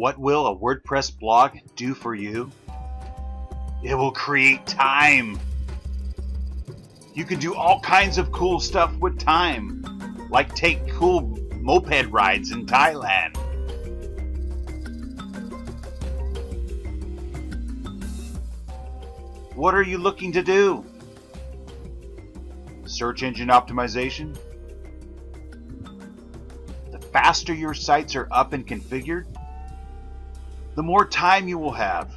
What will a WordPress blog do for you? It will create time. You can do all kinds of cool stuff with time, like take cool moped rides in Thailand. What are you looking to do? Search engine optimization? The faster your sites are up and configured, the more time you will have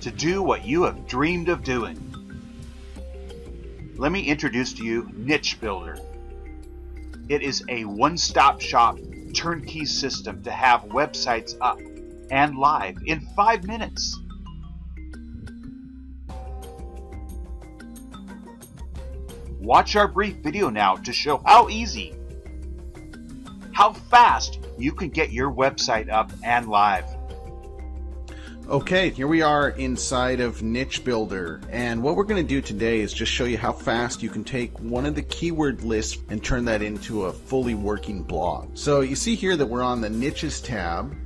to do what you have dreamed of doing. Let me introduce to you NicheBuilder. It is a one-stop shop turnkey system to have websites up and live in 5 minutes. Watch our brief video now to show how easy, how fast you can get your website up and live. Okay, here we are inside of NicheBuilder, and what we're going to do today is just show you how fast you can take one of the keyword lists and turn that into a fully working blog. So you see here that we're on the Niches tab,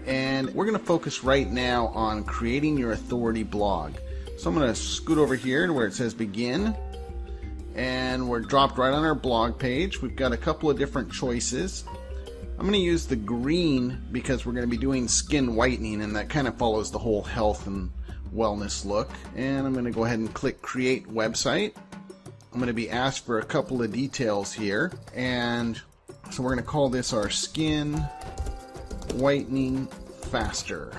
and we're going to focus right now on creating your authority blog. So I'm going to scoot over here to where it says begin, and we're dropped right on our blog page. We've got a couple of different choices. I'm going to use the green because we're going to be doing skin whitening, and that kind of follows the whole health and wellness look. And I'm going to go ahead and click create website. I'm going to be asked for a couple of details here, and so we're going to call this our skin whitening faster.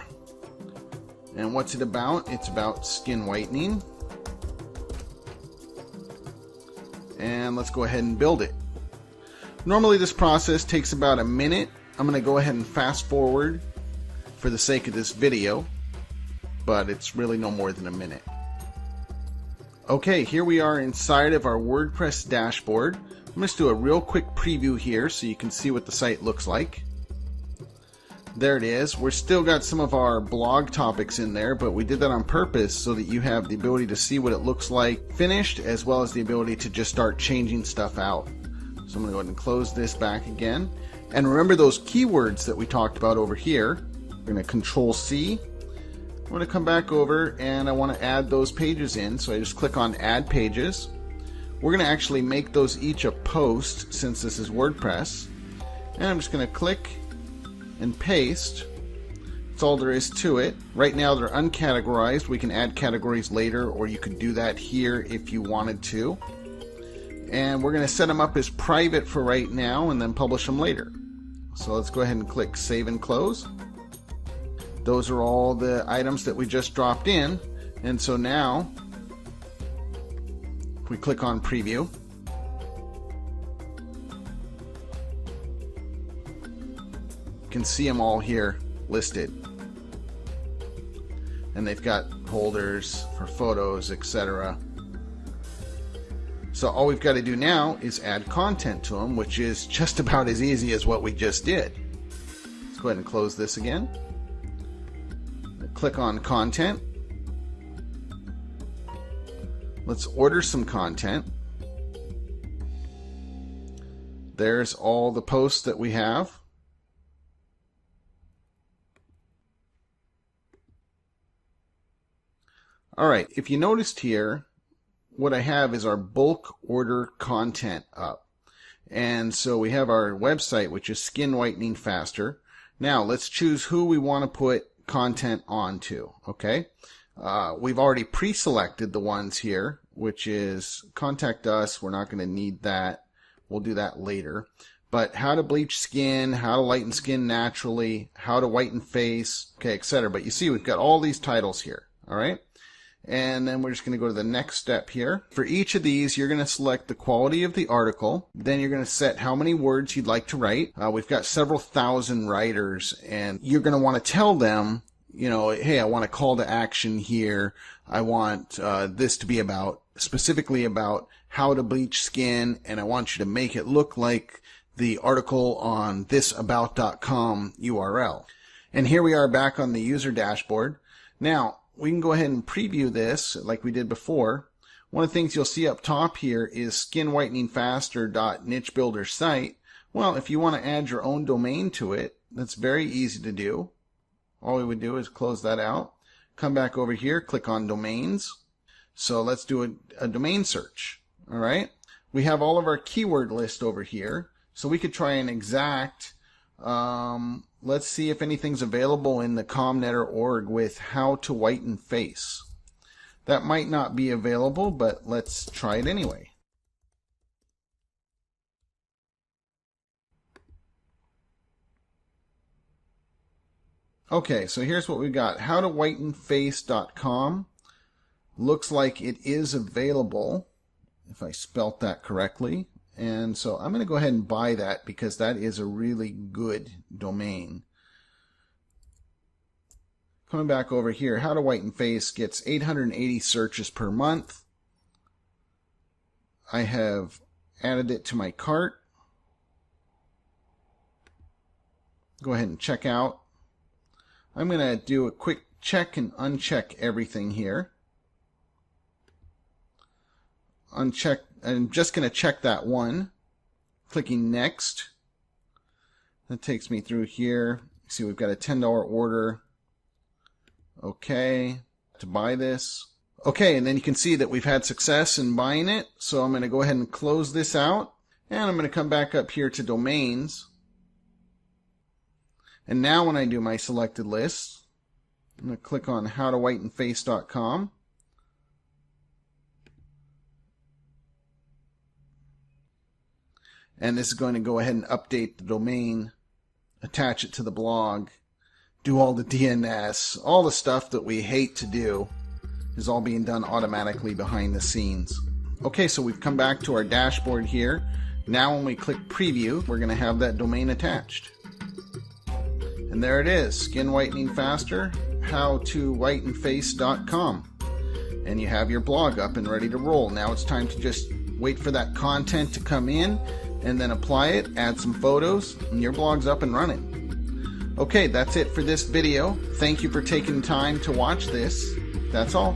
And what's it about? It's about skin whitening. And let's go ahead and build it. Normally this process takes about a minute. I'm going to go ahead and fast forward for the sake of this video, but it's really no more than a minute. Okay, here we are inside of our WordPress dashboard. I'm going to do a real quick preview here so you can see what the site looks like. There it is. We're still got some of our blog topics in there, but we did that on purpose so that you have the ability to see what it looks like finished, as well as the ability to just start changing stuff out. So I'm going to go ahead and close this back again. And remember those keywords that we talked about over here. We're going to Control C. I'm going to come back over and I want to add those pages in. So I just click on Add Pages. We're going to actually make those each a post since this is WordPress. And I'm just going to click and paste. That's all there is to it. Right now they're uncategorized. We can add categories later, or you could do that here if you wanted to. And we're going to set them up as private for right now and then publish them later. So let's go ahead and click Save and Close. Those are all the items that we just dropped in. And so now, if we click on Preview, you can see them all here listed. And they've got holders for photos, etc. So all we've got to do now is add content to them, which is just about as easy as what we just did. Let's go ahead and close this again. Click on Content. Let's order some content. There's all the posts that we have. All right, if you noticed here, what I have is our bulk order content up. And so we have our website, which is Skin Whitening Faster. Now let's choose who we want to put content onto. Okay. We've already pre-selected the ones here, which is contact us. We're not going to need that. We'll do that later. But how to bleach skin, how to lighten skin naturally, how to whiten face, okay, etc. But you see we've got all these titles here. All right. And then we're just going to go to the next step here. For each of these, you're going to select the quality of the article. Then you're going to set how many words you'd like to write. We've got several thousand writers, and you're going to want to tell them, you know, hey, I want a call to action here. I want this to be about, specifically about how to bleach skin, and I want you to make it look like the article on thisabout.com URL. And here we are back on the user dashboard. Now, we can go ahead and preview this like we did before. One of the things you'll see up top here is skinwhiteningfaster.nichebuilder site. Well, if you want to add your own domain to it, that's very easy to do. All we would do is close that out, come back over here, click on domains. So let's do a domain search. All right. We have all of our keyword list over here. So we could try an exact, let's see if anything's available in the ComNetter.org with how to whiten face. That might not be available, but let's try it anyway. Okay, so here's what we've got. howtowhitenface.com. Looks like it is available, if I spelt that correctly. And so I'm going to go ahead and buy that because that is a really good domain. Coming back over here, How to Whiten Face gets 880 searches per month. I have added it to my cart. Go ahead and check out. I'm going to do a quick check and uncheck everything here. Uncheck. I'm just going to check that one. Clicking next. That takes me through here. See, we've got a $10 order. Okay, to buy this. Okay, and then you can see that we've had success in buying it. So I'm going to go ahead and close this out. And I'm going to come back up here to domains. And now when I do my selected list, I'm going to click on howtowhitenface.com. And this is going to go ahead and update the domain, attach it to the blog, do all the DNS, all the stuff that we hate to do is all being done automatically behind the scenes. Okay, so we've come back to our dashboard here. Now when we click preview, we're going to have that domain attached. And there it is, Skin Whitening Faster, howtowhitenface.com. And you have your blog up and ready to roll. Now it's time to just wait for that content to come in and then apply it, add some photos, and your blog's up and running. Okay, that's it for this video. Thank you for taking time to watch this. That's all.